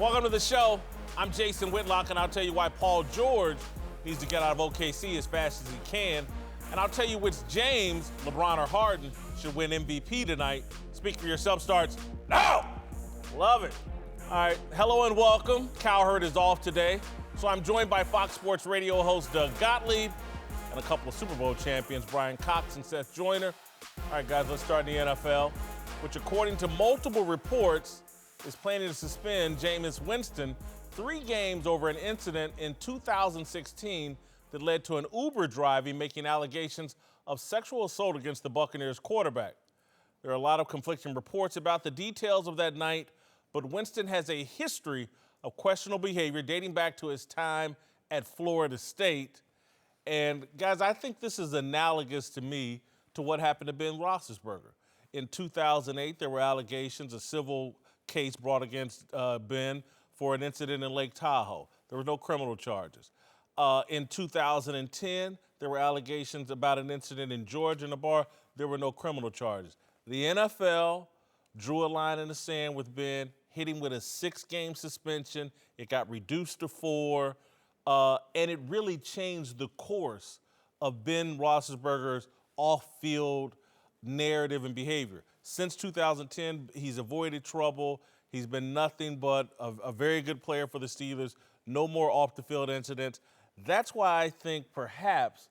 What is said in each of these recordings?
Welcome to the show. I'm Jason Whitlock, and I'll tell you why Paul George needs to get out of OKC as fast as he can. And I'll tell you which James, LeBron or Harden, should win MVP tonight. Speak for Yourself starts now. Love it. All right, hello and welcome. Cowherd is off today, so I'm joined by Fox Sports Radio host Doug Gottlieb and a couple of Super Bowl champions, Brian Cox and Seth Joyner. All right, guys, let's start in the NFL, which according to multiple reports is planning to suspend Jameis Winston 3 games over an incident in 2016 that led to an Uber driver making allegations of sexual assault against the Buccaneers quarterback. There are a lot of conflicting reports about the details of that night, but Winston has a history of questionable behavior dating back to his time at Florida State. And guys, I think this is analogous to me to what happened to Ben Roethlisberger. In 2008, there were allegations, a civil case brought against Ben for an incident in Lake Tahoe. There were no criminal charges. In 2010, there were allegations about an incident in Georgia in a bar. There were no criminal charges. The NFL drew a line in the sand with Ben, hit him with a 6-game suspension. It got reduced to 4, and it really changed the course of Ben Roethlisberger's off-field narrative and behavior. Since 2010, he's avoided trouble. He's been nothing but a very good player for the Steelers. No more off-the-field incidents. That's why I think perhaps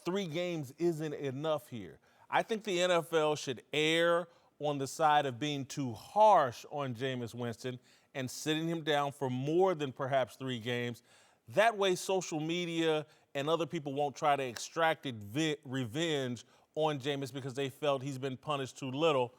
3 games isn't enough here. I think the NFL should err on the side of being too harsh on Jameis Winston and sitting him down for more than perhaps 3 games. That way social media and other people won't try to extract revenge on Jameis because they felt he's been punished too little.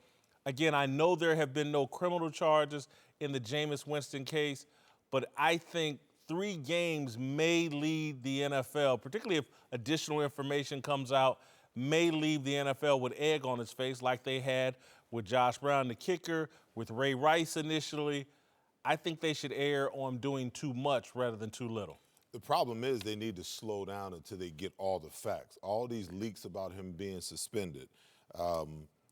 Again, I know there have been no criminal charges in the Jameis Winston case, but I think 3 games may lead the NFL, particularly if additional information comes out, may leave the NFL with egg on its face like they had with Josh Brown, the kicker, with Ray Rice initially. I think they should err on doing too much rather than too little. The problem is they need to slow down until they get all the facts. All these leaks about him being suspended,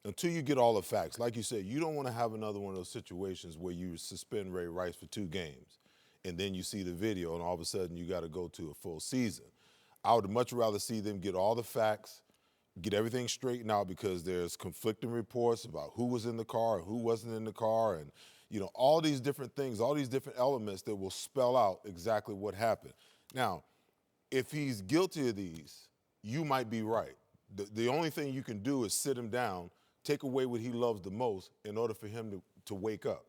until you get all the facts. Like you said, you don't want to have another one of those situations where you suspend Ray Rice for 2 games, and then you see the video, and all of a sudden you got to go to a full season. I would much rather see them get all the facts, get everything straightened out, because there's conflicting reports about who was in the car and who wasn't in the car, and all these different things, all these different elements that will spell out exactly what happened. Now, if he's guilty of these, you might be right. The only thing you can do is sit him down, take away what he loves the most in order for him to wake up,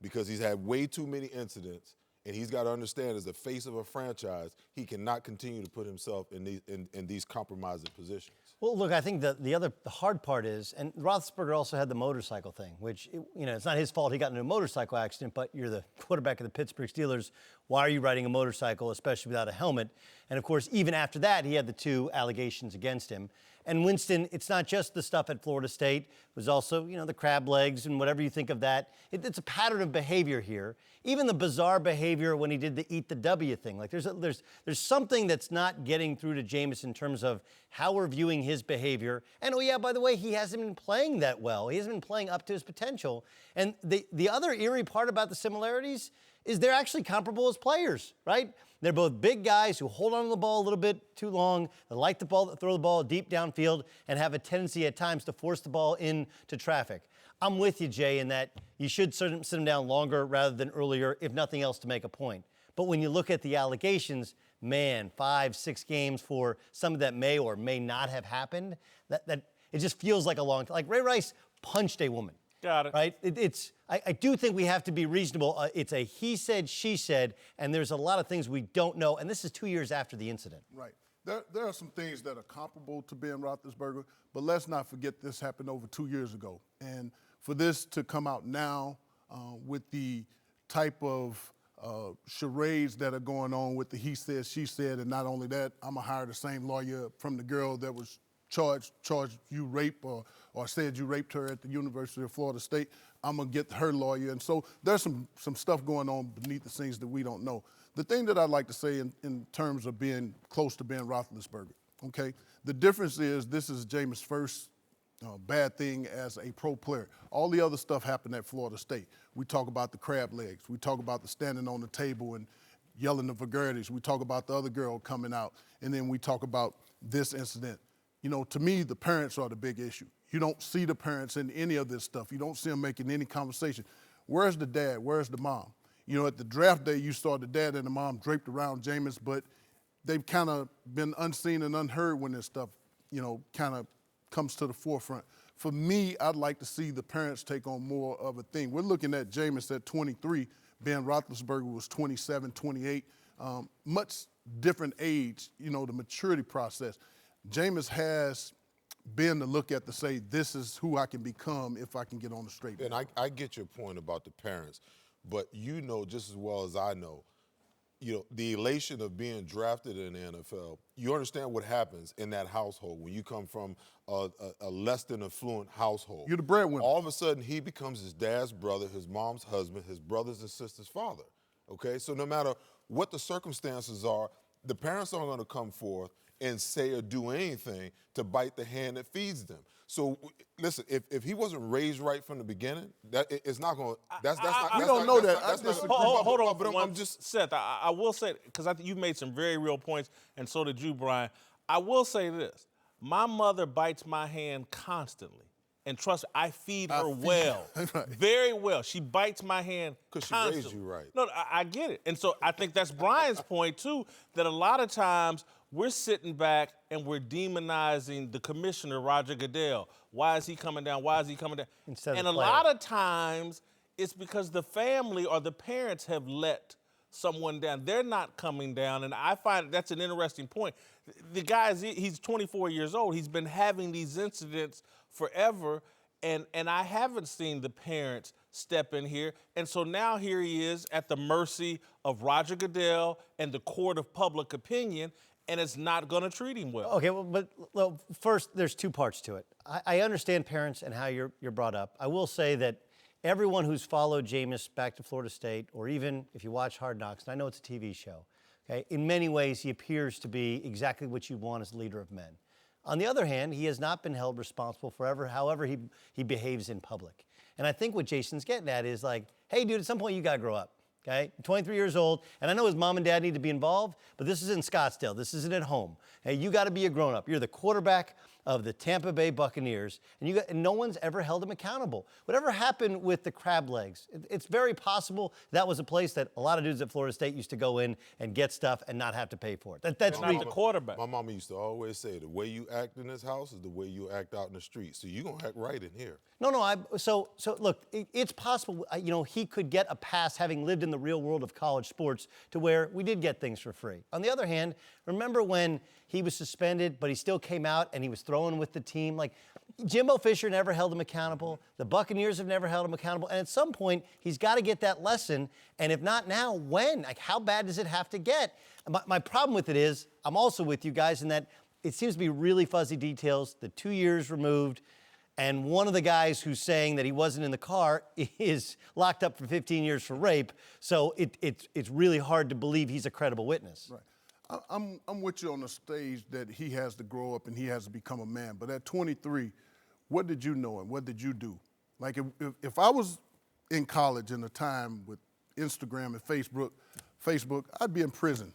because he's had way too many incidents, and he's got to understand, as the face of a franchise, he cannot continue to put himself in these compromising positions. Well, look, I think the hard part is, and Roethlisberger also had the motorcycle thing, which, it's not his fault he got into a motorcycle accident, but you're the quarterback of the Pittsburgh Steelers. Why are you riding a motorcycle, especially without a helmet? And, of course, even after that, he had the 2 allegations against him. And Winston, it's not just the stuff at Florida State. It was also, the crab legs and whatever you think of that. It's a pattern of behavior here. Even the bizarre behavior when he did the eat the W thing. Like there's something that's not getting through to Jameis in terms of how we're viewing his behavior. And, oh, yeah, by the way, he hasn't been playing that well. He hasn't been playing up to his potential. And the other eerie part about the similarities is they're actually comparable as players, right? They're both big guys who hold on to the ball a little bit too long. They like the ball, throw the ball deep downfield, and have a tendency at times to force the ball into traffic. I'm with you, Jay, in that you should sit them down longer rather than earlier, if nothing else, to make a point. But when you look at the allegations, man, 5, 6 games for something that may or may not have happened, that it just feels like a long time. Like Ray Rice punched a woman. Got it. Right? I do think we have to be reasonable. It's a he said, she said, and there's a lot of things we don't know, and this is 2 years after the incident. Right. There are some things that are comparable to Ben Roethlisberger, but let's not forget this happened over 2 years ago. And for this to come out now with the type of charades that are going on with the he said, she said, and not only that, I'm going to hire the same lawyer from the girl that was charged you rape or said you raped her at the University of Florida State. I'm going to get her lawyer. And so there's some stuff going on beneath the scenes that we don't know. The thing that I'd like to say in terms of being close to Ben Roethlisberger, okay, the difference is this is Jameis' first bad thing as a pro player. All the other stuff happened at Florida State. We talk about the crab legs. We talk about the standing on the table and yelling the vulgarities. We talk about the other girl coming out. And then we talk about this incident. You know, to me, the parents are the big issue. You don't see the parents in any of this stuff. You don't see them making any conversation. Where's the dad? Where's the mom? You know, at the draft day, you saw the dad and the mom draped around Jameis, but they've kind of been unseen and unheard when this stuff, you know, kind of comes to the forefront. For me, I'd like to see the parents take on more of a thing. We're looking at Jameis at 23. Ben Roethlisberger was 27, 28. Much different age, you know, the maturity process. Jameis has been to look at to say, this is who I can become if I can get on the straight path. And I get your point about the parents, but you know just as well as I know, you know, the elation of being drafted in the NFL, you understand what happens in that household when you come from a less than affluent household. You're the breadwinner. All of a sudden, he becomes his dad's brother, his mom's husband, his brothers and sisters' father, okay? So no matter what the circumstances are, the parents aren't going to come forth and say or do anything to bite the hand that feeds them. So listen, if he wasn't raised right from the beginning, that it's not going. We don't know that. Hold on, but I'm just Seth. I will say, because I think you made some very real points, and so did you, Brian. I will say this: my mother bites my hand constantly, and trust me, I feed her well, right. Very well. She bites my hand because she constantly. raised you right. No, I get it, and so I think that's Brian's point too. That a lot of times we're sitting back and we're demonizing the commissioner, Roger Goodell. Why is he coming down? Why is he coming down? And a lot of times it's because the family or the parents have let someone down. They're not coming down, and I find that's an interesting point. The guy, he's 24 years old. He's been having these incidents forever, and I haven't seen the parents step in here. And so now here he is at the mercy of Roger Goodell and the court of public opinion, and it's not going to treat him well. Okay, well, first, there's two parts to it. I understand parents and how you're brought up. I will say that everyone who's followed Jameis back to Florida State, or even if you watch Hard Knocks, and I know it's a TV show, okay, in many ways he appears to be exactly what you want as leader of men. On the other hand, he has not been held responsible for however he behaves in public. And I think what Jason's getting at is like, hey, dude, at some point you got to grow up. Okay, 23 years old, and I know his mom and dad need to be involved, but this is in Scottsdale. This isn't at home. Hey, you got to be a grown-up. You're the quarterback of the Tampa Bay Buccaneers, and no one's ever held him accountable. Whatever happened with the crab legs, it's very possible that was a place that a lot of dudes at Florida State used to go in and get stuff and not have to pay for it. That's not the quarterback. My mama used to always say, the way you act in this house is the way you act out in the street. So you're going to act right in here. So look, it's possible, you know, he could get a pass having lived in the real world of college sports to where we did get things for free. On the other hand, remember when he was suspended, but he still came out and he was throwing with the team? Like, Jimbo Fisher never held him accountable. The Buccaneers have never held him accountable. And at some point, he's got to get that lesson. And if not now, when? Like, how bad does it have to get? My problem with it is, I'm also with you guys in that it seems to be really fuzzy details. The 2 years removed. And one of the guys who's saying that he wasn't in the car is locked up for 15 years for rape. So it's really hard to believe he's a credible witness. Right. I'm with you on the stage that he has to grow up and he has to become a man. But at 23, what did you know and what did you do? Like if I was in college in a time with Instagram and Facebook, I'd be in prison.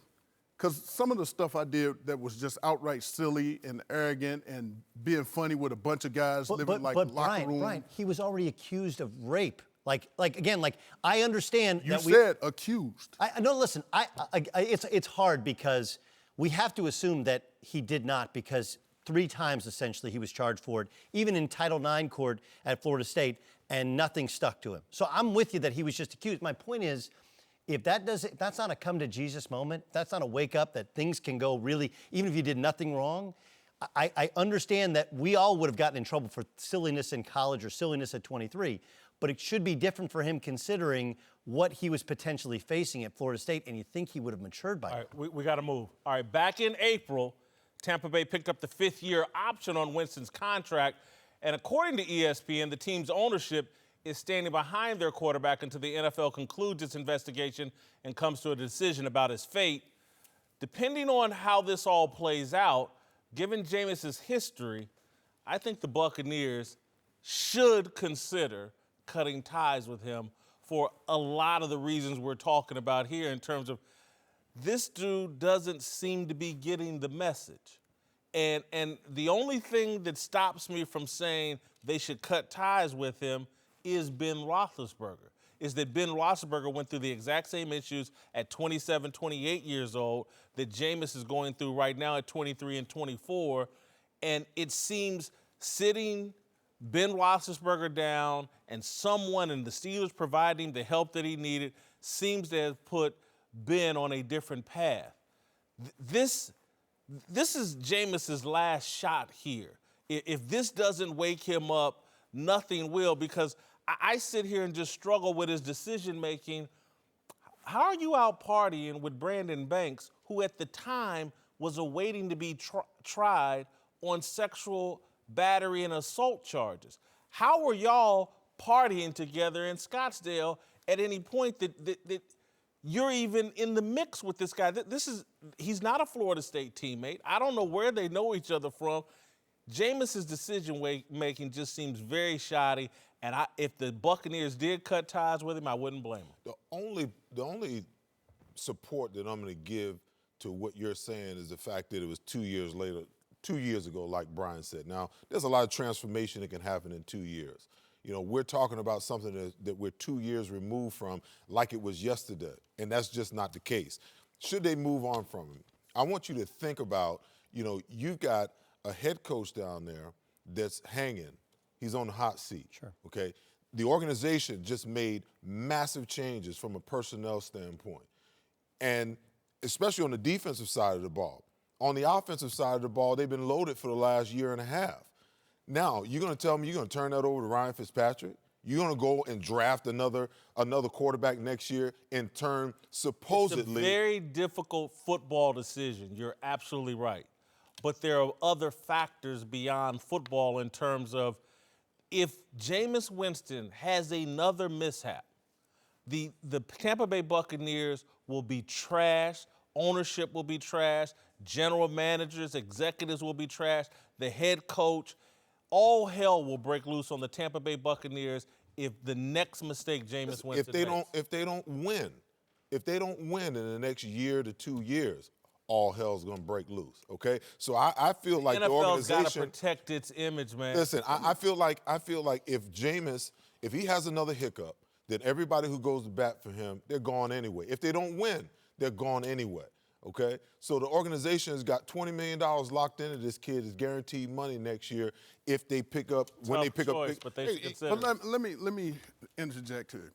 Because some of the stuff I did that was just outright silly and arrogant and being funny with a bunch of guys living like locker room. Brian, he was already accused of rape. Like I understand. You said accused. No, listen. It's hard because we have to assume that he did not, because 3 times essentially he was charged for it, even in Title IX court at Florida State, and nothing stuck to him. So I'm with you that he was just accused. My point is, if that's not a come to Jesus moment, that's not a wake up that things can go really, even if you did nothing wrong. I understand that we all would have gotten in trouble for silliness in college or silliness at 23, but it should be different for him considering what he was potentially facing at Florida State, and you think he would have matured by now. All right, we got to move. All right, back in April, Tampa Bay picked up the 5th-year option on Winston's contract, and according to ESPN, the team's ownership is standing behind their quarterback until the NFL concludes its investigation and comes to a decision about his fate. Depending on how this all plays out, given Jameis's history, I think the Buccaneers should consider cutting ties with him for a lot of the reasons we're talking about here in terms of this dude doesn't seem to be getting the message. And the only thing that stops me from saying they should cut ties with him is Ben Roethlisberger. Is that Ben Roethlisberger went through the exact same issues at 27, 28 years old that Jameis is going through right now at 23 and 24. And it seems sitting Ben Roethlisberger down and someone in the Steelers providing the help that he needed seems to have put Ben on a different path. This is Jameis's last shot here. If this doesn't wake him up, nothing will, because I sit here and just struggle with his decision-making. How are you out partying with Brandon Banks, who at the time was awaiting to be tried on sexual battery and assault charges? How were y'all partying together in Scottsdale at any point that you're even in the mix with this guy? He's not a Florida State teammate. I don't know where they know each other from. Jameis's decision-making just seems very shoddy, and if the Buccaneers did cut ties with him, I wouldn't blame him. The only support that I'm going to give to what you're saying is the fact that it was 2 years later, 2 years ago, like Brian said. Now, there's a lot of transformation that can happen in 2 years. You know, we're talking about something that we're 2 years removed from like it was yesterday, and that's just not the case. Should they move on from him? I want you to think about, you know, you've got a head coach down there that's hanging. He's on the hot seat. Sure. Okay? The organization just made massive changes from a personnel standpoint, and especially on the defensive side of the ball. On the offensive side of the ball, they've been loaded for the last year and a half. Now, you're going to tell me you're going to turn that over to Ryan Fitzpatrick? You're going to go and draft another quarterback next year and turn supposedly. It's a very difficult football decision. You're absolutely right. But there are other factors beyond football in terms of if Jameis Winston has another mishap, the Tampa Bay Buccaneers will be trashed, ownership will be trashed, general managers, executives will be trashed, the head coach. All hell will break loose on the Tampa Bay Buccaneers if the next mistake Jameis Winston makes. If they don't win in the next year to 2 years, all hell's gonna break loose. Okay, so I feel like the organization got to protect its image, man. Listen, I feel like if Jameis, if he has another hiccup, then everybody who goes to bat for him, they're gone anyway. If they don't win, they're gone anyway. Okay, so the organization has got $20 million locked into this kid. Is guaranteed money next year if they pick up when they pick choice, up. But they should consider. But let me interject here.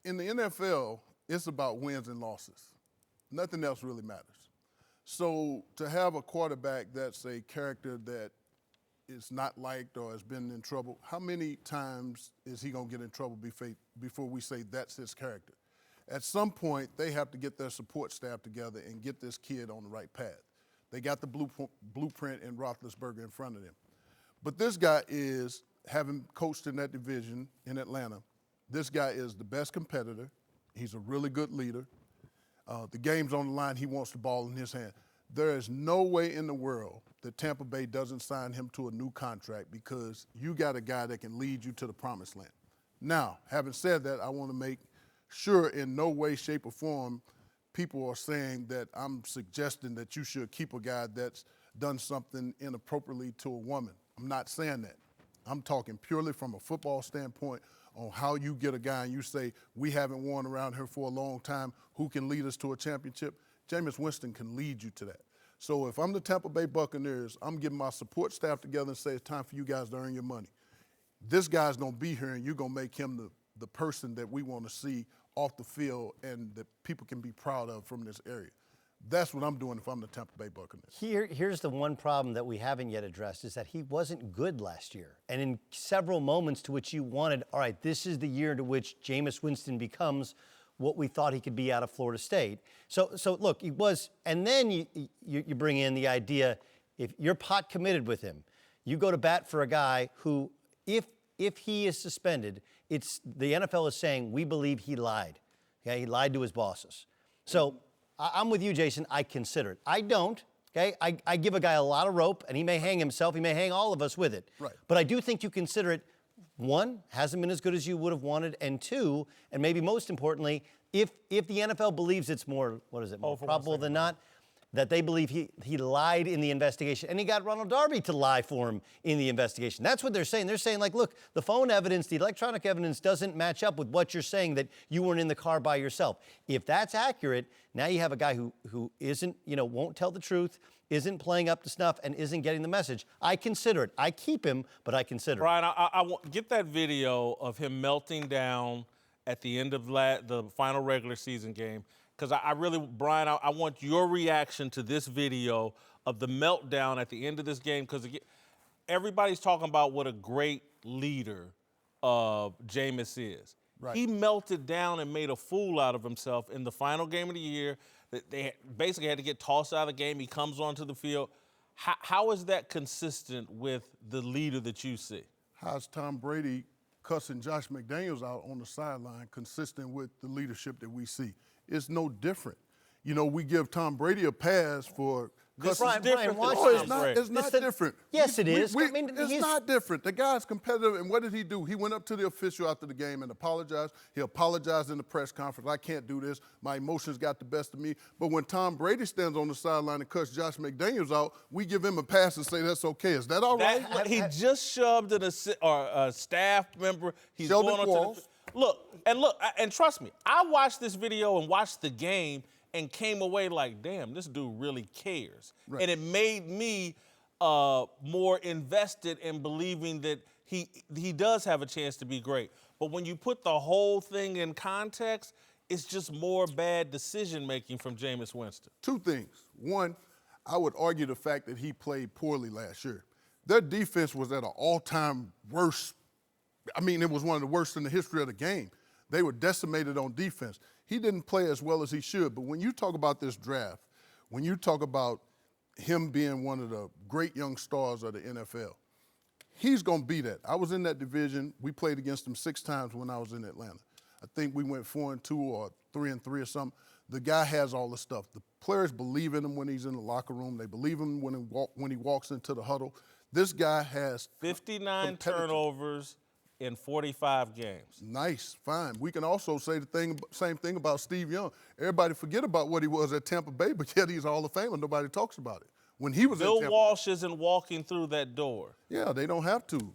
In the NFL, it's about wins and losses. Nothing else really matters. So to have a quarterback that's a character that is not liked or has been in trouble, how many times is he going to get in trouble before we say that's his character? At some point, they have to get their support staff together and get this kid on the right path. They got the blueprint in Roethlisberger in front of them. But this guy is, having coached in that division in Atlanta, this guy is the best competitor. He's a really good leader. The game's on the line. He wants the ball in his hand. There is no way in the world that Tampa Bay doesn't sign him to a new contract because you got a guy that can lead you to the promised land. Now, having said that, I want to make sure in no way, shape, or form people are saying that I'm suggesting that you should keep a guy that's done something inappropriately to a woman. I'm not saying that. I'm talking purely from a football standpoint on how you get a guy and you say, we haven't won around here for a long time, who can lead us to a championship? Jameis Winston can lead you to that. So if I'm the Tampa Bay Buccaneers, I'm getting my support staff together and say it's time for you guys to earn your money. This guy's going to be here and you're going to make him the person that we want to see off the field and that people can be proud of from this area. That's what I'm doing if I'm the Tampa Bay Buccaneers. Here's the one problem that we haven't yet addressed is that he wasn't good last year. And in several moments to which you wanted, all right, this is the year to which Jameis Winston becomes what we thought he could be out of Florida State. So look, he was, and then you bring in the idea, if you're pot committed with him, you go to bat for a guy who, if he is suspended, the NFL is saying, we believe he lied. Okay, he lied to his bosses. So I'm with you, Jason. I consider it. I don't. Okay, I give a guy a lot of rope, and he may hang himself. He may hang all of us with it. Right. But I do think you consider it, one, hasn't been as good as you would have wanted, and two, and maybe most importantly, if the NFL believes it's more, more probable than not, that they believe he lied in the investigation, and he got Ronald Darby to lie for him in the investigation. That's what they're saying. They're saying, like, look, the phone evidence, the electronic evidence doesn't match up with what you're saying, that you weren't in the car by yourself. If that's accurate, now you have a guy who isn't, won't tell the truth, isn't playing up to snuff, and isn't getting the message. I consider it. I keep him, but I consider Brian, it. I want get that video of him melting down at the end of the final regular season game. Because I really, Brian, I want your reaction to this video of the meltdown at the end of this game. Because everybody's talking about what a great leader Jameis is. Right. He melted down and made a fool out of himself in the final game of the year. They basically had to get tossed out of the game. He comes onto the field. How is that consistent with the leader that you see? How's Tom Brady cussing Josh McDaniels out on the sideline consistent with the leadership that we see? It's no different. We give Tom Brady a pass for cussing. Brian, watch It's not different. Yes, it is. It's not different. The guy's competitive, and what did he do? He went up to the official after the game and apologized. He apologized in the press conference. I can't do this. My emotions got the best of me. But when Tom Brady stands on the sideline and cuts Josh McDaniels out, we give him a pass and say that's okay. Is that all right? He just shoved a staff member. He's Sheldon going on to the Look, and trust me, I watched this video and watched the game and came away like, damn, this dude really cares. Right. And it made me more invested in believing that he does have a chance to be great. But when you put the whole thing in context, it's just more bad decision-making from Jameis Winston. Two things. One, I would argue the fact that he played poorly last year. Their defense was at an all-time worst. It was one of the worst in the history of the game. They were decimated on defense. He didn't play as well as he should. But when you talk about this draft, when you talk about him being one of the great young stars of the NFL, he's going to be that. I was in that division. We played against him 6 times when I was in Atlanta. I think we went 4-2 or 3-3 or something. The guy has all the stuff. The players believe in him when he's in the locker room. They believe him when he walks into the huddle. This guy has 59 turnovers in 45 games. Nice, fine. We can also say the same thing about Steve Young. Everybody forget about what he was at Tampa Bay, but yet he's Hall of Famer. Nobody talks about it. When he was Bill at Tampa Walsh isn't walking through that door. Yeah, they don't have to.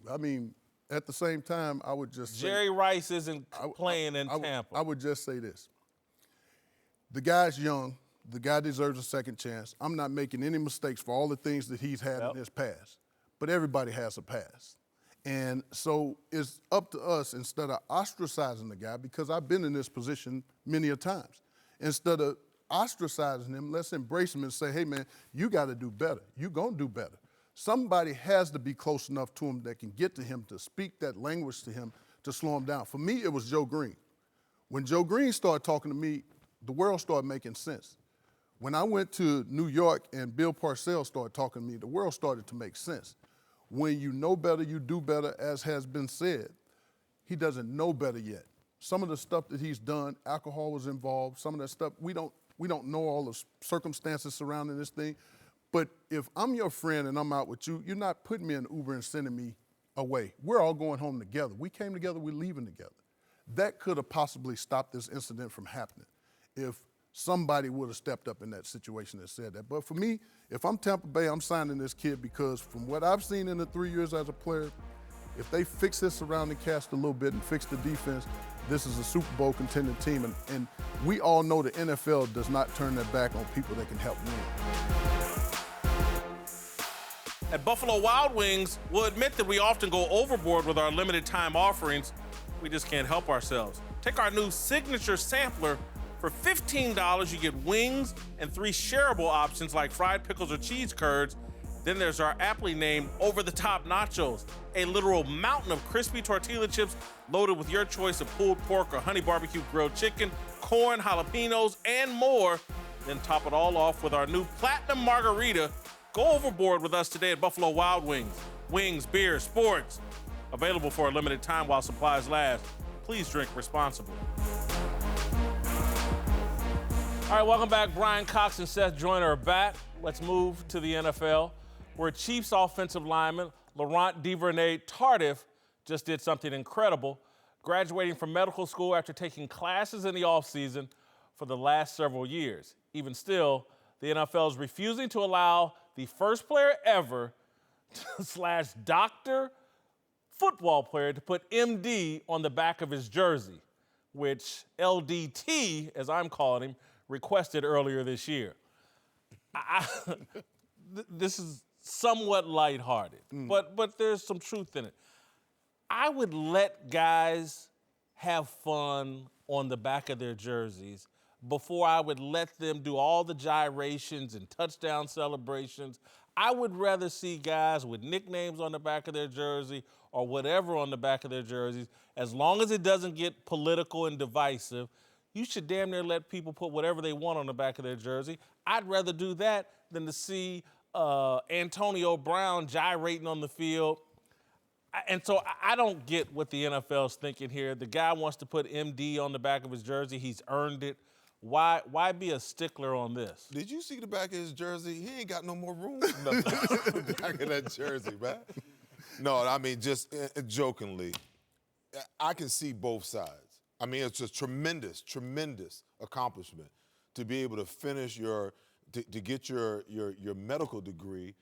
At the same time, I would just say Jerry Rice isn't playing in Tampa. I would just say this. The guy's young. The guy deserves a second chance. I'm not making any mistakes for all the things that he's had in his past. But everybody has a past. And so it's up to us, instead of ostracizing the guy, because I've been in this position many a times, instead of ostracizing him, let's embrace him and say, hey, man, you got to do better. You're going to do better. Somebody has to be close enough to him that can get to him, to speak that language to him, to slow him down. For me, it was Joe Green. When Joe Green started talking to me, the world started making sense. When I went to New York and Bill Parcells started talking to me, the world started to make sense. When you know better, you do better, as has been said. He doesn't know better yet. Some of the stuff that he's done, alcohol was involved. Some of that stuff, we don't know all the circumstances surrounding this thing. But if I'm your friend and I'm out with you, you're not putting me in Uber and sending me away. We're all going home together. We came together, we're leaving together. That could have possibly stopped this incident from happening if somebody would have stepped up in that situation and said that. But for me, if I'm Tampa Bay, I'm signing this kid because from what I've seen in the 3 years as a player, if they fix this surrounding cast a little bit and fix the defense, this is a Super Bowl contending team. And we all know the NFL does not turn their back on people that can help win. At Buffalo Wild Wings, we'll admit that we often go overboard with our limited time offerings. We just can't help ourselves. Take our new signature sampler. For $15, you get wings and 3 shareable options like fried pickles or cheese curds. Then there's our aptly named over-the-top nachos, a literal mountain of crispy tortilla chips loaded with your choice of pulled pork or honey barbecue grilled chicken, corn, jalapenos, and more. Then top it all off with our new platinum margarita. Go overboard with us today at Buffalo Wild Wings. Wings, beer, sports. Available for a limited time while supplies last. Please drink responsibly. All right, welcome back. Brian Cox and Seth Joyner are back. Let's move to the NFL, where Chiefs offensive lineman Laurent Duvernay-Tardif just did something incredible, graduating from medical school after taking classes in the offseason for the last several years. Even still, the NFL is refusing to allow the first player ever / doctor football player to put MD on the back of his jersey, which LDT, as I'm calling him, requested earlier this year. This is somewhat lighthearted, but there's some truth in it. I would let guys have fun on the back of their jerseys before I would let them do all the gyrations and touchdown celebrations. I would rather see guys with nicknames on the back of their jersey or whatever on the back of their jerseys. As long as it doesn't get political and divisive, you should damn near let people put whatever they want on the back of their jersey. I'd rather do that than to see Antonio Brown gyrating on the field. And so I don't get what the NFL's thinking here. The guy wants to put MD on the back of his jersey. He's earned it. Why be a stickler on this? Did you see the back of his jersey? He ain't got no more room on the back of that jersey, man. No, I mean, just jokingly, I can see both sides. I mean, it's a tremendous, tremendous accomplishment to be able to finish to get your medical degree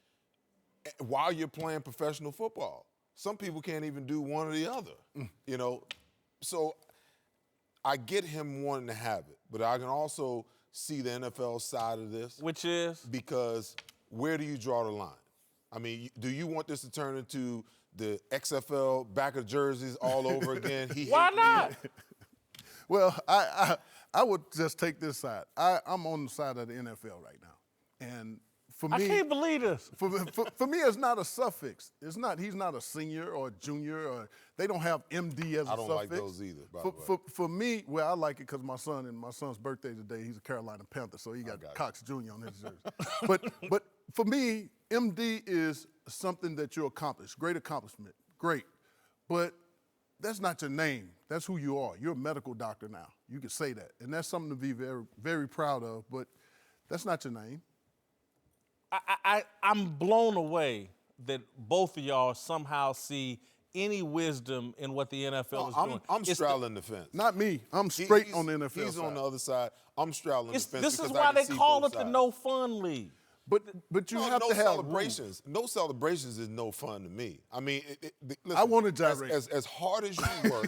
while you're playing professional football. Some people can't even do one or the other, you know. So I get him wanting to have it, but I can also see the NFL side of this. Which is? Because where do you draw the line? I mean, do you want this to turn into the XFL back of jerseys all over again? Why not? Well, I would just take this side. I'm on the side of the NFL right now. And for me, I can't believe this. For me, it's not a suffix. It's not. He's not a senior or a junior, or they don't have MD as a suffix. I don't like those either, by the way. For me, well, I like it because my son's birthday today. He's a Carolina Panther, so he got Cox Jr. on his jersey. but for me, MD is something that you accomplish. Great accomplishment. Great. But that's not your name. That's who you are. You're a medical doctor now. You can say that. And that's something to be very, very proud of, but that's not your name. I'm blown away that both of y'all somehow see any wisdom in what the NFL is doing. I'm straddling the fence. Not me. I'm straight on the NFL He's side. on the other side. I'm straddling the fence. This is why they call it the no fun league. But you have to have celebrations. No celebrations is no fun to me. I mean, listen, I want to gyrate. As hard as you work.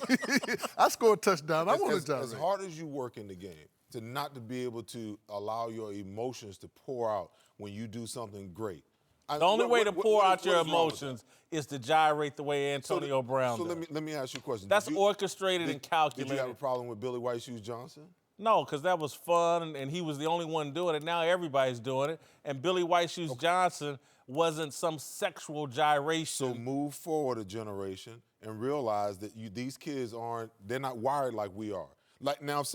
I scored a touchdown. I want to gyrate. As hard as you work in the game, not to be able to allow your emotions to pour out when you do something great. The only way to pour out your emotions is to gyrate the way Antonio Brown does. So let me ask you a question. That's orchestrated and calculated. Did you have a problem with Billy White Shoes Johnson? No, because that was fun, and he was the only one doing it. Now everybody's doing it. And Billy White Shoes Johnson wasn't some sexual gyration. So move forward a generation and realize that these kids they're not wired like we are. Like now, if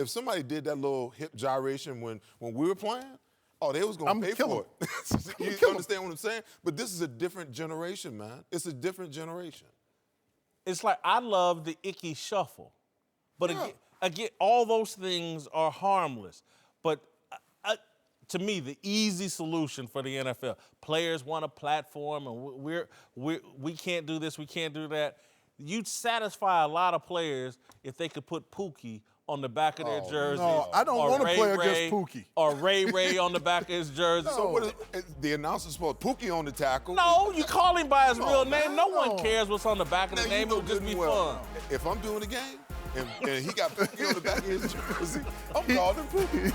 somebody did that little hip gyration when we were playing, they was gonna pay for it. You understand what I'm saying? But this is a different generation, man. It's a different generation. It's like I love the icky shuffle, but again, all those things are harmless. But to me, the easy solution for the NFL, players want a platform, and we can't do this, we can't do that. You'd satisfy a lot of players if they could put Pookie on the back of their jersey. No, I don't want to play against Pookie. Or Ray on the back of his jersey. So what is the announcer's supposed Pookie on the tackle? No, you call him by his real name. No one cares what's on the back of the name. It would just be fun. If I'm doing the game and he got Pookie on the back of his jersey, I'm calling him Pookie.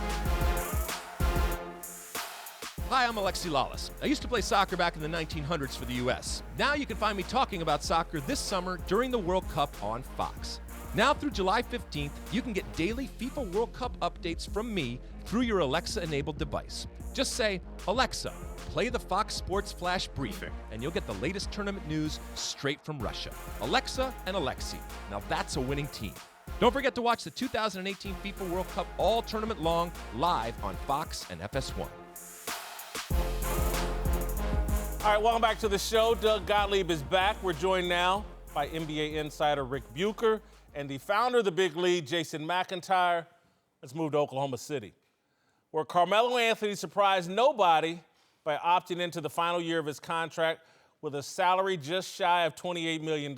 Hi, I'm Alexi Lawless. I used to play soccer back in the 1900s for the U.S. Now you can find me talking about soccer this summer during the World Cup on Fox. Now through July 15th, you can get daily FIFA World Cup updates from me through your Alexa-enabled device. Just say, Alexa, play the Fox Sports Flash Briefing, and you'll get the latest tournament news straight from Russia. Alexa and Alexi. Now that's a winning team. Don't forget to watch the 2018 FIFA World Cup all tournament long live on Fox and FS1. All right, welcome back to the show. Doug Gottlieb is back. We're joined now by NBA insider Rick Bucher and the founder of the Big Lead, Jason McIntyre. Let's move to Oklahoma City. where Carmelo Anthony surprised nobody by opting into the final year of his contract with a salary just shy of $28 million.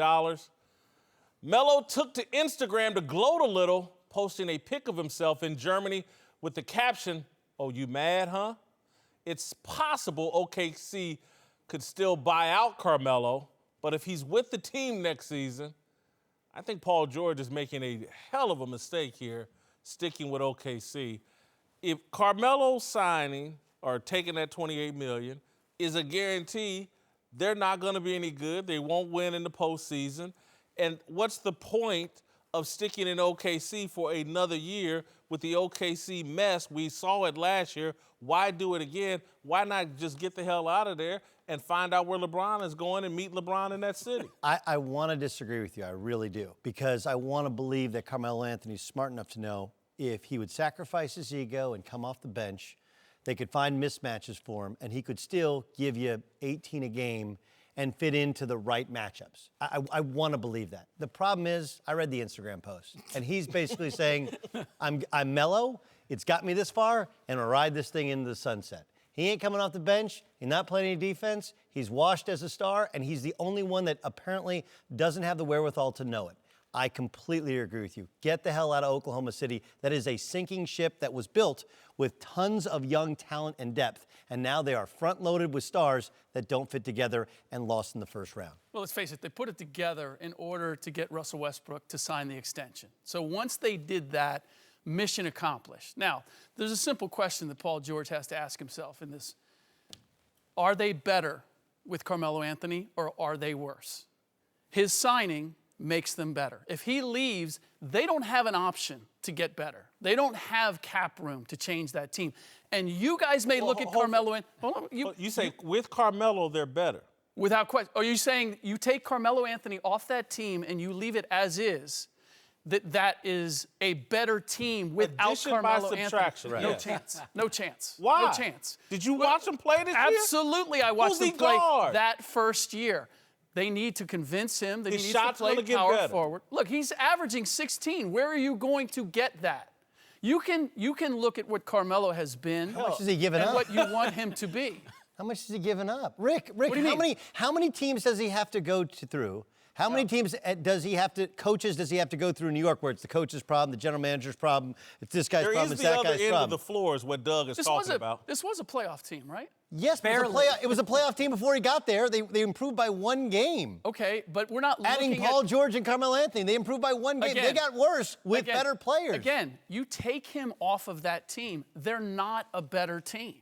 Melo took to Instagram to gloat a little, posting a pic of himself in Germany with the caption, "Oh, you mad, huh?" It's possible OKC could still buy out Carmelo, but if he's with the team next season, I think Paul George is making a hell of a mistake here, sticking with OKC. If Carmelo signing or taking that $28 million is a guarantee, they're not going to be any good. They won't win in the postseason. And what's the point of sticking in OKC for another year with the OKC mess? We saw it last year. Why do it again? Why not just get the hell out of there and find out where LeBron is going and meet LeBron in that city? I want to disagree with you. I really do. Because I want to believe that Carmelo Anthony's smart enough to know if he would sacrifice his ego and come off the bench, they could find mismatches for him, and he could still give you 18 a game and fit into the right matchups. I want to believe that. The problem is, I read the Instagram post, and he's basically saying, I'm Melo, it's got me this far, and I'll ride this thing into the sunset. He ain't coming off the bench. He's not playing any defense. He's washed as a star, and he's the only one that apparently doesn't have the wherewithal to know it. I completely agree with you. Get the hell out of Oklahoma City. That is a sinking ship that was built with tons of young talent and depth, and now they are front-loaded with stars that don't fit together and lost in the first round. Well, let's face it, they put it together in order to get Russell Westbrook to sign the extension. So once they did that, mission accomplished. Now, there's a simple question that Paul George has to ask himself in this. Are they better with Carmelo Anthony, or are they worse? His signing makes them better. If he leaves, they don't have an option to get better. They don't have cap room to change that team. And you guys may look at Carmelo and you say with Carmelo they're better. Without question. Are you saying you take Carmelo Anthony off that team and you leave it as is? That is a better team without Addition Carmelo by subtraction. Anthony. Right. No chance. No chance. Why? No chance. Did you watch him play this year? Absolutely, I watched Who's him he play guard? that first year. They need to convince him that His he needs to shot's play gonna get power better. forward. Look, he's averaging 16. Where are you going to get that? You can look at what Carmelo has been. How much has he given and up? what you want him to be. How much has he given up? Rick, do you mean? how many teams does he have to go through? How many teams coaches does he have to go through in New York where it's the coach's problem, the general manager's problem, it's this guy's problem, it's that guy's problem? There is the other end of the floor is what Doug is talking about. This was a playoff team, right? Yes, but it was a playoff team before he got there. They improved by one game. Okay, but we're not Adding looking Paul at, George and Carmelo Anthony, they improved by one game. Again, they got worse with again, better players. Again, you take him off of that team, they're not a better team.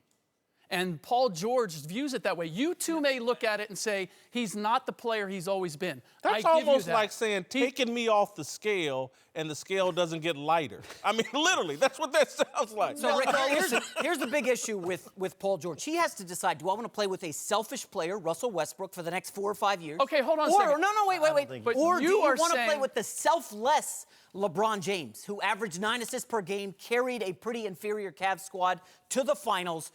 And Paul George views it that way. You two may look at it and say, he's not the player he's always been. That's almost like saying, taking me off the scale and the scale doesn't get lighter. I mean, literally, that's what that sounds like. So, Rick, here's the big issue with Paul George. He has to decide, do I want to play with a selfish player, Russell Westbrook, for the next 4 or 5 years? Okay, hold on a second. No, wait. Or do you want to play saying- with the selfless LeBron James, who averaged 9 assists per game, carried a pretty inferior Cavs squad to the finals?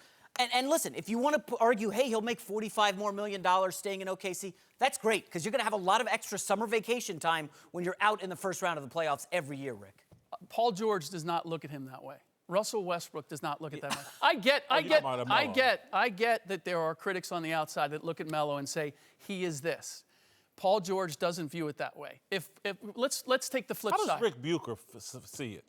And listen, if you want to argue, hey, he'll make $45 million more staying in OKC, that's great, because you're going to have a lot of extra summer vacation time when you're out in the first round of the playoffs every year, Rick. Paul George does not look at him that way. Russell Westbrook does not look at that way. I get that there are critics on the outside that look at Melo and say he is this. Paul George doesn't view it that way. Let's take the flip How side. does Rick Bucher see it?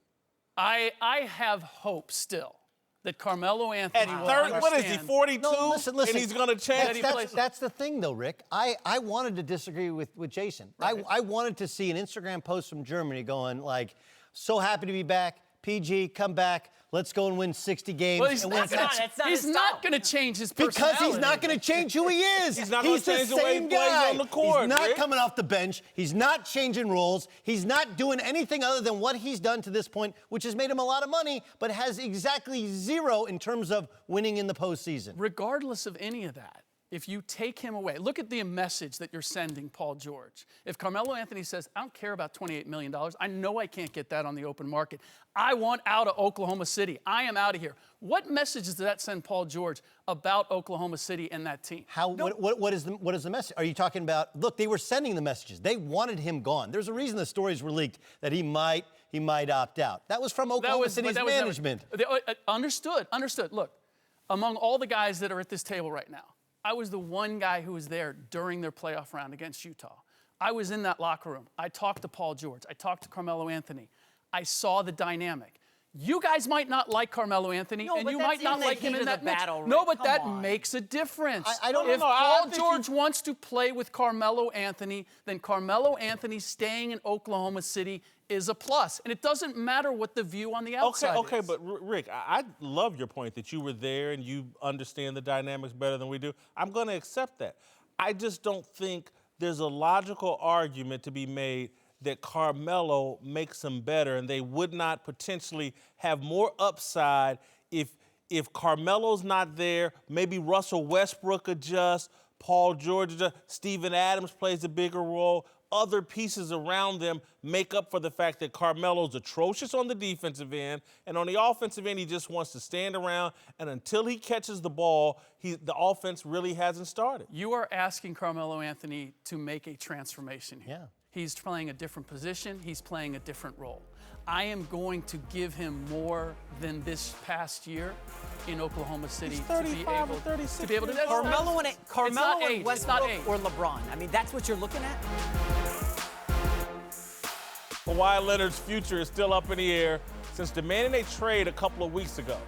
I have hope still that Carmelo Anthony At will 30, what is he, understand- 42? No, listen. And he's going to change. That's the thing, though, Rick. I wanted to disagree with Jason. Right. I wanted to see an Instagram post from Germany going like, so happy to be back. PG, come back. Let's go and win 60 games. Well, That's not his not style. going to change his personality. Because he's not going to change who he is. He's not gonna change the the way he same plays guy. on the court, He's not Rick. coming off the bench. He's not changing roles. He's not doing anything other than what he's done to this point, which has made him a lot of money, but has exactly zero in terms of winning in the postseason. Regardless of any of that, if you take him away, look at the message that you're sending Paul George. If Carmelo Anthony says, I don't care about $28 million, I know I can't get that on the open market. I want out of Oklahoma City. I am out of here. What message does that send Paul George about Oklahoma City and that team? What is the message? Are you talking about, look, they were sending the messages. They wanted him gone. There's a reason the stories were leaked that he might he might opt out. That was from Oklahoma City's management. Understood. Look, among all the guys that are at this table right now, I was the one guy who was there during their playoff round against Utah. I was in that locker room. I talked to Paul George. I talked to Carmelo Anthony. I saw the dynamic. You guys might not like Carmelo Anthony, and you might not like him in that battle. No, but that makes a difference. I don't know. If Paul George wants to play with Carmelo Anthony, then Carmelo Anthony staying in Oklahoma City is a plus. And it doesn't matter what the view on the outside Okay, is. but Rick, I love your point that you were there and you understand the dynamics better than we do. I'm going to accept that. I just don't think there's a logical argument to be made that Carmelo makes them better and they would not potentially have more upside if Carmelo's not there. Maybe Russell Westbrook adjusts, Paul George adjusts, Steven Adams plays a bigger role. Other pieces around them make up for the fact that Carmelo's atrocious on the defensive end, and on the offensive end, he just wants to stand around, and until he catches the ball, the offense really hasn't started. You are asking Carmelo Anthony to make a transformation here. Yeah. He's playing a different position. He's playing a different role. I am going to give him more than this past year in Oklahoma City He's 35 or 36 to be able to. Carmelo and It's not Westbrook age. or LeBron. I mean, that's what you're looking at? Kawhi Leonard's future is still up in the air since demanding a trade a couple of weeks ago.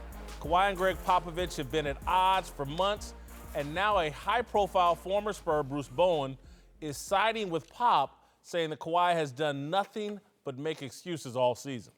Kawhi and Greg Popovich have been at odds for months, and now a high-profile former Spur, Bruce Bowen, is siding with Pop, saying that Kawhi has done nothing but make excuses all season.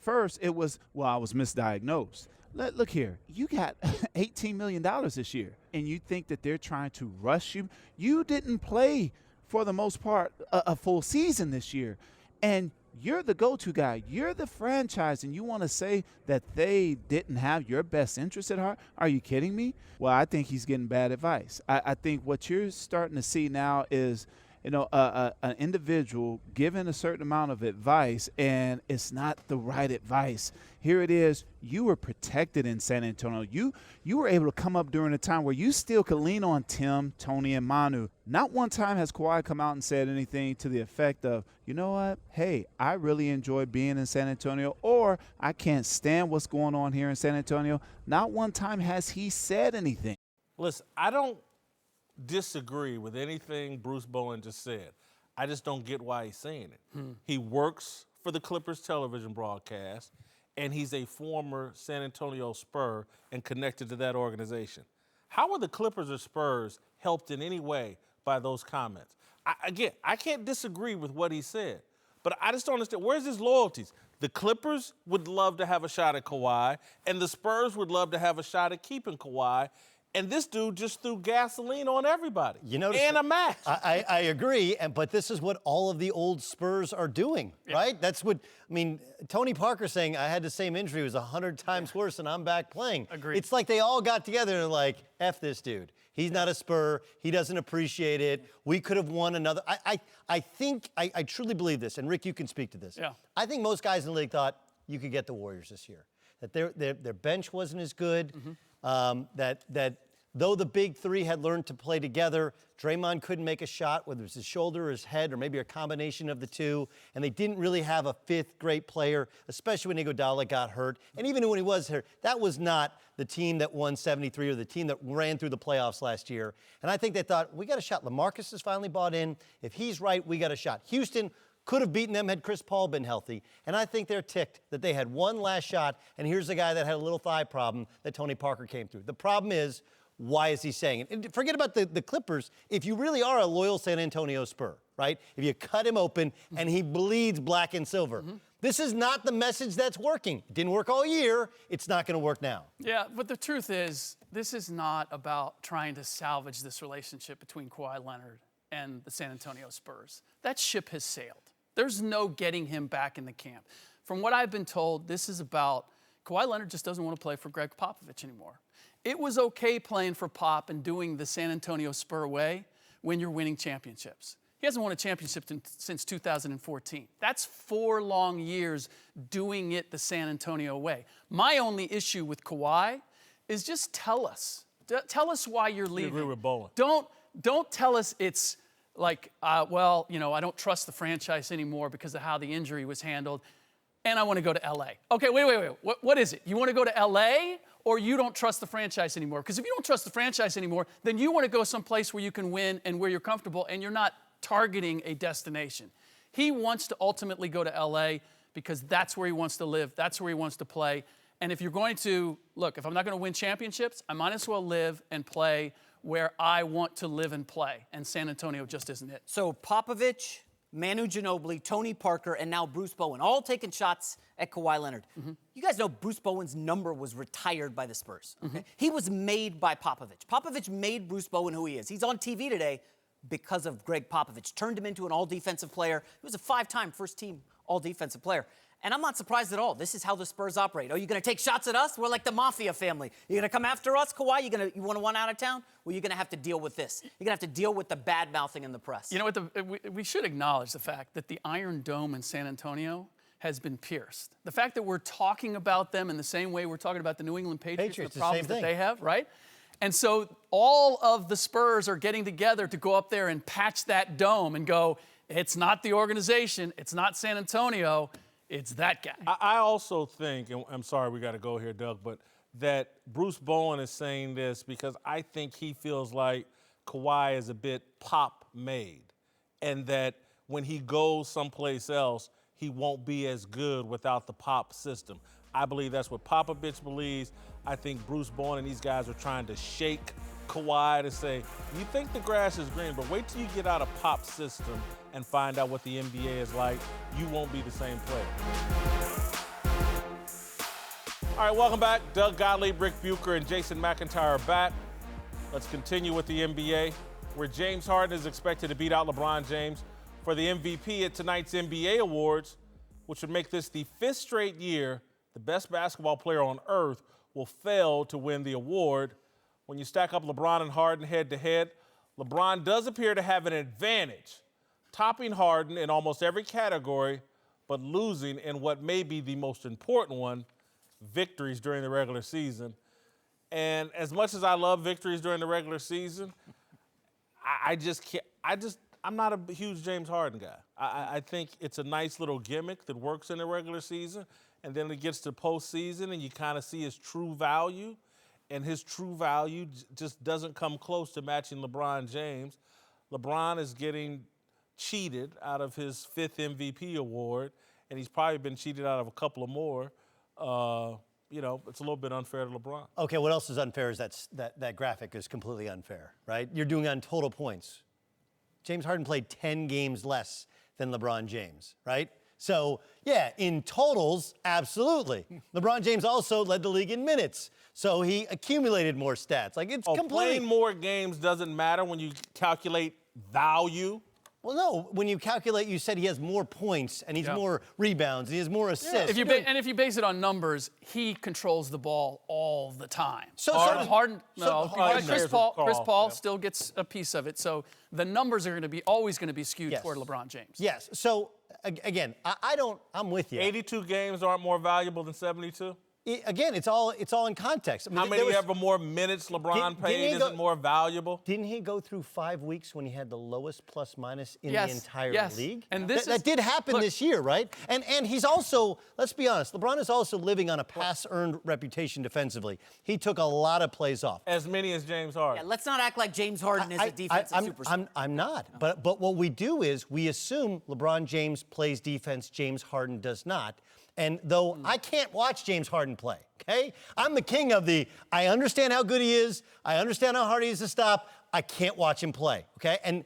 First, it was, well, I was misdiagnosed. Look here, you got $18 million this year, and you think that they're trying to rush you? You didn't play, for the most part, a full season this year, and you're the go-to guy. You're the franchise, and you want to say that they didn't have your best interest at heart? Are you kidding me? Well, I think he's getting bad advice. I think what you're starting to see now is, an individual given a certain amount of advice, and it's not the right advice. Here it is. You were protected in San Antonio. You were able to come up during a time where you still could lean on Tim, Tony, and Manu. Not one time has Kawhi come out and said anything to the effect of, you know what, hey, I really enjoy being in San Antonio, or I can't stand what's going on here in San Antonio. Not one time has he said anything. Listen, I don't disagree with anything Bruce Bowen just said. I just don't get why he's saying it. He works for the Clippers television broadcast, and he's a former San Antonio Spur and connected to that organization. How are the Clippers or Spurs helped in any way by those comments? I can't disagree with what he said, but I just don't understand. Where's his loyalties? The Clippers would love to have a shot at Kawhi, and the Spurs would love to have a shot at keeping Kawhi. And this dude just threw gasoline on everybody. And a match. I agree, but this is what all of the old Spurs are doing, right? That's what, Tony Parker saying, I had the same injury, it was 100 times worse, and I'm back playing. Agreed. It's like they all got together and like, F this dude. He's not a Spur. He doesn't appreciate it. We could have won another. I think, I truly believe this, and Rick, you can speak to this. Yeah. I think most guys in the league thought you could get the Warriors this year, that their bench wasn't as good, that though the big three had learned to play together, Draymond couldn't make a shot, whether it was his shoulder or his head, or maybe a combination of the two, and they didn't really have a fifth great player, especially when Iguodala got hurt. And even when he was hurt, that was not the team that won 73 or the team that ran through the playoffs last year. And I think they thought, we got a shot. LaMarcus has finally bought in. If he's right, we got a shot. Houston could have beaten them had Chris Paul been healthy. And I think they're ticked that they had one last shot, and here's a guy that had a little thigh problem that Tony Parker came through. The problem is, why is he saying it? And forget about the Clippers. If you really are a loyal San Antonio Spur, right? If you cut him open and he bleeds black and silver, this is not the message that's working. It didn't work all year. It's not going to work now. Yeah, but the truth is, this is not about trying to salvage this relationship between Kawhi Leonard and the San Antonio Spurs. That ship has sailed. There's no getting him back in the camp. From what I've been told, this is about Kawhi Leonard just doesn't want to play for Greg Popovich anymore. It was okay playing for Pop and doing the San Antonio Spur way when you're winning championships. He hasn't won a championship since 2014. That's 4 long years doing it the San Antonio way. My only issue with Kawhi is just tell us. Tell us why you're leaving. I agree with Bowen. Don't tell us it's like, I don't trust the franchise anymore because of how the injury was handled. and I want to go to LA. Okay, wait. What is it? You want to go to LA or you don't trust the franchise anymore? Because if you don't trust the franchise anymore, then you want to go someplace where you can win and where you're comfortable and you're not targeting a destination. He wants to ultimately go to LA because that's where he wants to live, that's where he wants to play. And if you're going to, look, if I'm not going to win championships, I might as well live and play where I want to live and play. And San Antonio just isn't it. So Popovich, Manu Ginobili, Tony Parker, and now Bruce Bowen, all taking shots at Kawhi Leonard. You guys know Bruce Bowen's number was retired by the Spurs. Okay? He was made by Popovich. Popovich made Bruce Bowen who he is. He's on TV today because of Greg Popovich. Turned him into an all-defensive player. He was a 5-time first-team all-defensive player. And I'm not surprised at all. This is how the Spurs operate. Are you going to take shots at us? We're like the mafia family. You're going to come after us, Kawhi? You want to run out of town? Well, you're going to have to deal with this. You're going to have to deal with the bad-mouthing in the press. You know what? We should acknowledge the fact that the Iron Dome in San Antonio has been pierced. The fact that we're talking about them in the same way we're talking about the New England Patriots the problems that they have, right? And so all of the Spurs are getting together to go up there and patch that dome and go, it's not the organization, it's not San Antonio, it's that guy. I also think, and I'm sorry we got to go here, Doug, but that Bruce Bowen is saying this because I think he feels like Kawhi is a bit pop-made and that when he goes someplace else, he won't be as good without the pop system. I believe that's what Popovich believes. I think Bruce Bowen and these guys are trying to shake Kawhi to say, you think the grass is green, but wait till you get out of pop system and find out what the NBA is like. You won't be the same player. All right, welcome back. Doug Gottlieb, Rick Bucher, and Jason McIntyre are back. Let's continue with the NBA, where James Harden is expected to beat out LeBron James for the MVP at tonight's NBA Awards, which would make this the 5th straight year the best basketball player on earth will fail to win the award. When you stack up LeBron and Harden head-to-head, LeBron does appear to have an advantage, topping Harden in almost every category, but losing in what may be the most important one, victories during the regular season. And as much as I love victories during the regular season, I'm not a huge James Harden guy. I think it's a nice little gimmick that works in the regular season, and then it gets to postseason and you kind of see his true value. And his true value just doesn't come close to matching LeBron James. LeBron is getting cheated out of his 5th MVP award, and he's probably been cheated out of a couple of more. It's a little bit unfair to LeBron. Okay, what else is unfair is that graphic is completely unfair, right? You're doing on total points. James Harden played 10 games less than LeBron James, right? So, yeah, in totals, absolutely. LeBron James also led the league in minutes. So he accumulated more stats. Like, it's completely... Playing more games doesn't matter when you calculate value. Well, no. When you calculate, you said he has more points and he's more rebounds and he has more assists. If you base it on numbers, he controls the ball all the time. Chris Paul still gets a piece of it. So the numbers are always going to be skewed toward LeBron James. Yes. So again, I'm with you. 82 games aren't more valuable than 72? Again, it's all in context. I mean, how many ever more minutes LeBron played isn't more valuable? Didn't he go through 5 weeks when he had the lowest plus-minus in the entire league? And that did happen this year, right? And he's also, let's be honest, LeBron is also living on a pass-earned reputation defensively. He took a lot of plays off. As many as James Harden. Yeah, let's not act like James Harden is a defensive superstar. I'm not. But what we do is we assume LeBron James plays defense, James Harden does not. And though I can't watch James Harden play, okay? I'm the king of I understand how good he is. I understand how hard he is to stop. I can't watch him play, okay? And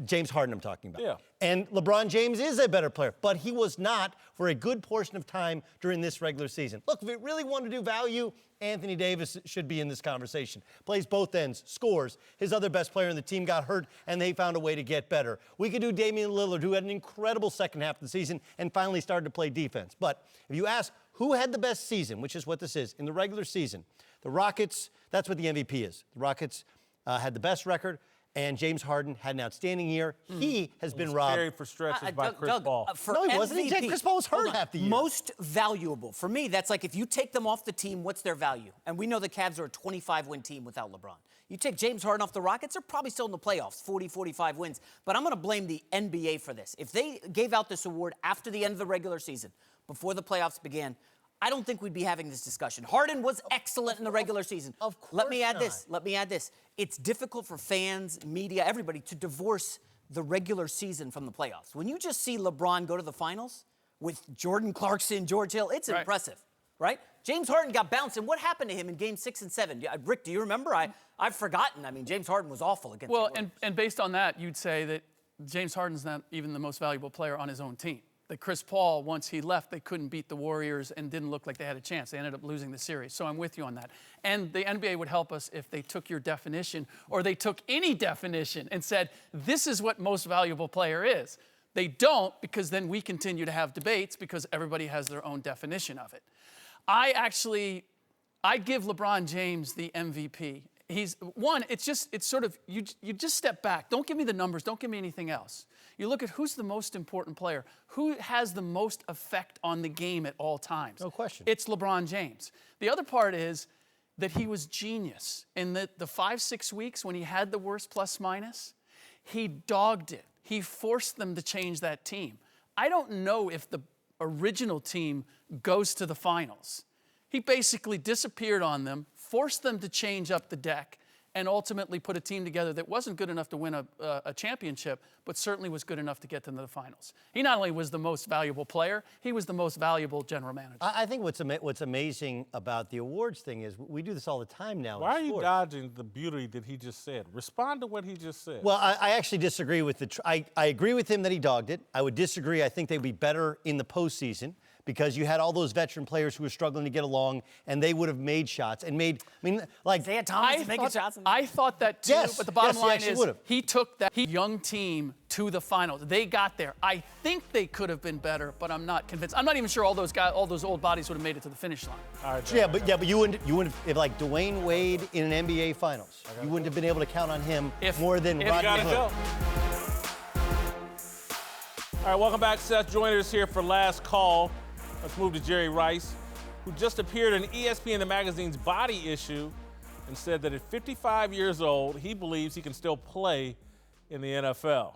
James Harden I'm talking about. Yeah. And LeBron James is a better player, but he was not for a good portion of time during this regular season. Look, if we really want to do value, Anthony Davis should be in this conversation. Plays both ends, scores. His other best player in the team got hurt, and they found a way to get better. We could do Damian Lillard, who had an incredible second half of the season and finally started to play defense. But if you ask who had the best season, which is what this is, in the regular season, the Rockets, that's what the MVP is. The Rockets had the best record, and James Harden had an outstanding year. He has been robbed. Carried for stretches by Chris Paul. No, he wasn't. Chris Paul was hurt half the year. Most valuable. For me, that's like if you take them off the team, what's their value? And we know the Cavs are a 25-win team without LeBron. You take James Harden off the Rockets, they're probably still in the playoffs, 40, 45 wins. But I'm going to blame the NBA for this. If they gave out this award after the end of the regular season, before the playoffs began, I don't think we'd be having this discussion. Harden was excellent in the regular season. Of course Let me add not. this. Let me add this. It's difficult for fans, media, everybody to divorce the regular season from the playoffs. When you just see LeBron go to the finals with Jordan Clarkson, George Hill, it's impressive, right? James Harden got bounced, and what happened to him in Game 6 and 7? Rick, do you remember? I've forgotten. I mean, James Harden was awful against the Warriors. And based on that, you'd say that James Harden's not even the most valuable player on his own team. That Chris Paul, once he left, they couldn't beat the Warriors and didn't look like they had a chance. They ended up losing the series. So I'm with you on that. And the NBA would help us if they took your definition, or they took any definition and said, this is what most valuable player is. They don't, because then we continue to have debates because everybody has their own definition of it. I give LeBron James the MVP. It's sort of, you just step back. Don't give me the numbers. Don't give me anything else. You look at who's the most important player, who has the most effect on the game at all times. No question. It's LeBron James. The other part is that he was genius. In the 5-6 weeks when he had the worst plus-minus, he dogged it. He forced them to change that team. I don't know if the original team goes to the finals. He basically disappeared on them, forced them to change up the deck, and ultimately put a team together that wasn't good enough to win a championship, but certainly was good enough to get them to the finals. He not only was the most valuable player, he was the most valuable general manager. I think what's amazing about the awards thing is we do this all the time now. Why are in you sports. dodging the beauty that he just said? Respond to what he just said. Well, I actually disagree with I agree with him that he dogged it. I would disagree. I think they'd be better in the postseason because you had all those veteran players who were struggling to get along, and they would have made shots and made. I mean, like Isaiah Thomas is making shots. I thought that too, Yes, but the bottom yes, he line actually is would've. he took that young team to the finals. They got there. I think they could have been better, but I'm not convinced. I'm not even sure all those old bodies would have made it to the finish line. All right, yeah, but you wouldn't if like Dwayne Wade in an NBA Finals, you wouldn't have been able to count on him more than Rodney gotta Hood. go. All right, welcome back. Seth joining us here for Last Call. Let's move to Jerry Rice, who just appeared in ESPN the magazine's Body issue and said that at 55 years old, he believes he can still play in the NFL.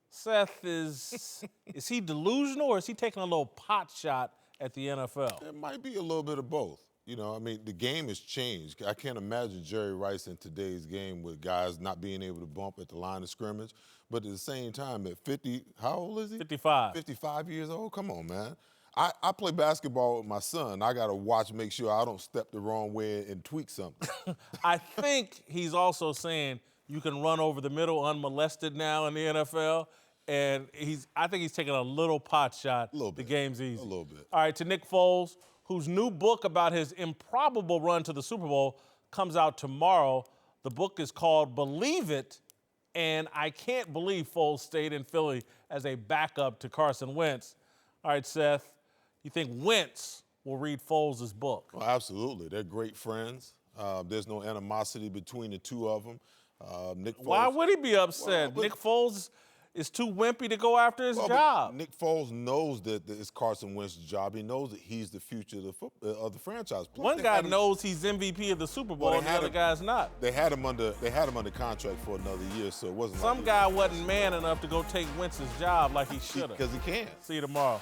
Seth, is he delusional, or is he taking a little pot shot at the NFL? It might be a little bit of both. You know, I mean, the game has changed. I can't imagine Jerry Rice in today's game with guys not being able to bump at the line of scrimmage. But at the same time, at 50, how old is he? 55. 55 years old? Come on, man. I play basketball with my son. I got to watch, make sure I don't step the wrong way and tweak something. I think he's also saying you can run over the middle unmolested now in the NFL. And I think he's taking a little pot shot. A little bit. The game's easy. A little bit. All right, to Nick Foles, whose new book about his improbable run to the Super Bowl comes out tomorrow. The book is called Believe It, and I can't believe Foles stayed in Philly as a backup to Carson Wentz. All right, Seth, you think Wentz will read Foles' book? Oh, absolutely. They're great friends. There's no animosity between the two of them. Nick Foles, Why would he be upset? Well, Nick Foles is too wimpy to go after his job. Nick Foles knows that it's Carson Wentz's job. He knows that he's the future of the franchise. Plus, One guy knows he's MVP of the Super Bowl, and the other guy's not. They had him under contract for another year, so it wasn't. Some guy wasn't man enough to go take Wentz's job like he should have. Because he can. See you tomorrow.